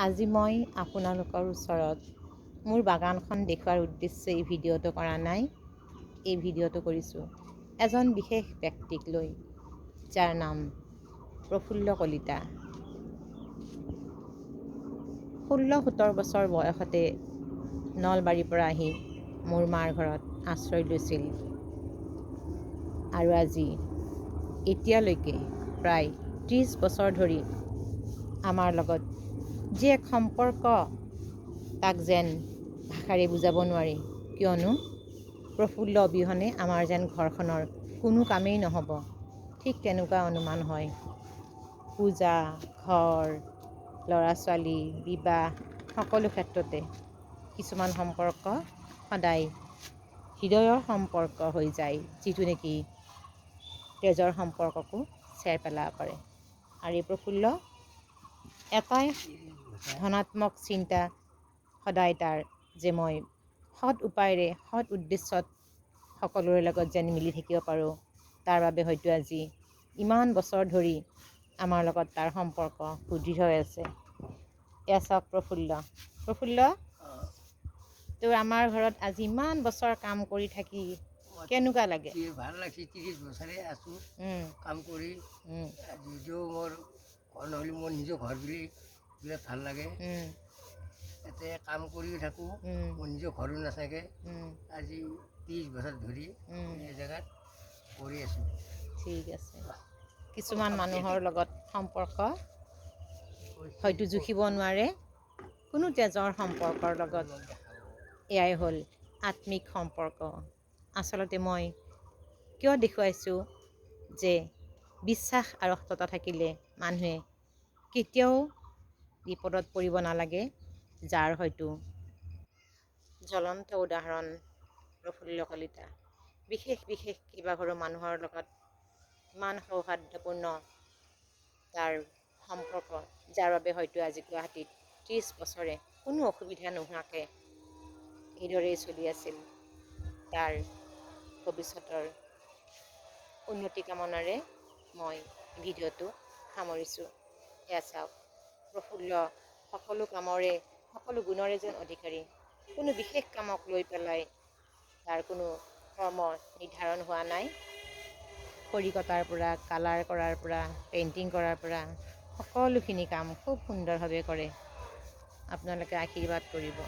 আজি মই আপোনালোকৰ ওচৰত মোৰ বাগানখন দেখুৱাৰ উদ্দেশ্যে এই ভিডিঅ'টো কৰা নাই। এই ভিডিঅ'টো কৰিছোঁ এজন বিশেষ ব্যক্তিক লৈ, যাৰ নাম প্ৰফুল্ল কলিতা। 16-17 বছৰ বয়সতে নলবাৰীৰ পৰা আহি মোৰ মাৰ ঘৰত আশ্ৰয় লৈছিল আৰু আজি এতিয়ালৈকে প্ৰায় 30 বছৰ ধৰি আমাৰ লগত যি এক সম্পৰ্ক, তাক যেন ভাষাৰে বুজাব নোৱাৰি। কিয়নো প্ৰফুল্ল অবিহনে আমাৰ যেন ঘৰখনৰ কোনো কামেই নহ'ব, ঠিক তেনেকুৱা অনুমান হয়। পূজা, ঘৰ, ল'ৰা ছোৱালী, বিবাহ সকলো ক্ষেত্ৰতে কিছুমান সম্পৰ্ক সদায় হৃদয়ৰ সম্পৰ্ক হৈ যায়, যিটো নেকি তেজৰ সম্পৰ্ককো চেৰ পেলাব পাৰে। আৰু এই প্ৰফুল্ল এটাই ধনাত্মক চিন্তা সদায় তাৰ, যে মই সৎ উপায়েৰে সৎ উদ্দেশ্যত সকলোৰে লগত যেন মিলি থাকিব পাৰোঁ। তাৰ বাবে হয়তো আজি ইমান বছৰ ধৰি আমাৰ লগত তাৰ সম্পৰ্ক সুদৃঢ় হৈ আছে। এয়া চাওক প্ৰফুল্ল, তোৰ আমাৰ ঘৰত আজি ইমান বছৰ কাম কৰি থাকি কেনেকুৱা লাগে? ভাল লাগছে। 30 বছৰে আছোঁ কাম কৰি। যদিও মোৰ ঘৰ নহ'লে মোৰ নিজৰ ঘৰ বুলি বিৰাট ভাল লাগে। ইয়াতে কাম কৰিও থাকোঁ, মোৰ নিজৰ ঘৰো নাথাকে। আজি 30 বছৰ ধৰি এই জেগাত কৰি আছোঁ। ঠিক আছে। কিছুমান মানুহৰ লগত সম্পৰ্ক হয়তো জুখিব নোৱাৰে, কোনো তেজৰ সম্পৰ্কৰ লগত। এয়াই হ'ল আত্মিক সম্পৰ্ক। আচলতে মই কিয় দেখুৱাইছোঁ যে বিশ্বাস আৰু সততা থাকিলে মানুহে কেতিয়াও বিপদত পৰিব নালাগে, যাৰ হয়তো জ্বলন্ত উদাহৰণ প্ৰফুল্ল কলিতা। বিশেষ কেইবাঘৰো মানুহৰ লগত ইমান সৌহাৰ্দ্যপূৰ্ণ তাৰ সম্পৰ্ক, যাৰ বাবে হয়তো আজি গুৱাহাটীত 30 বছৰে কোনো অসুবিধা নোহোৱাকৈ এইদৰেই চলি আছিল। তাৰ ভৱিষ্যতৰ উন্নতি কামনাৰে মই ভিডিঅ'টো সামৰিছোঁ। এয়া চাওক, প্ৰফুল্ল সকলো কামৰে সকলো গুণৰে যেন অধিকাৰী। কোনো বিশেষ কামক লৈ পেলাই তাৰ কোনো কৰ্ম নিৰ্ধাৰণ হোৱা নাই। খৰি কটাৰ পৰা, কালাৰ কৰাৰ পৰা, পেইণ্টিং কৰাৰ পৰা সকলোখিনি কাম খুব সুন্দৰভাৱে কৰে। আপোনালোকে আশীৰ্বাদ কৰিব।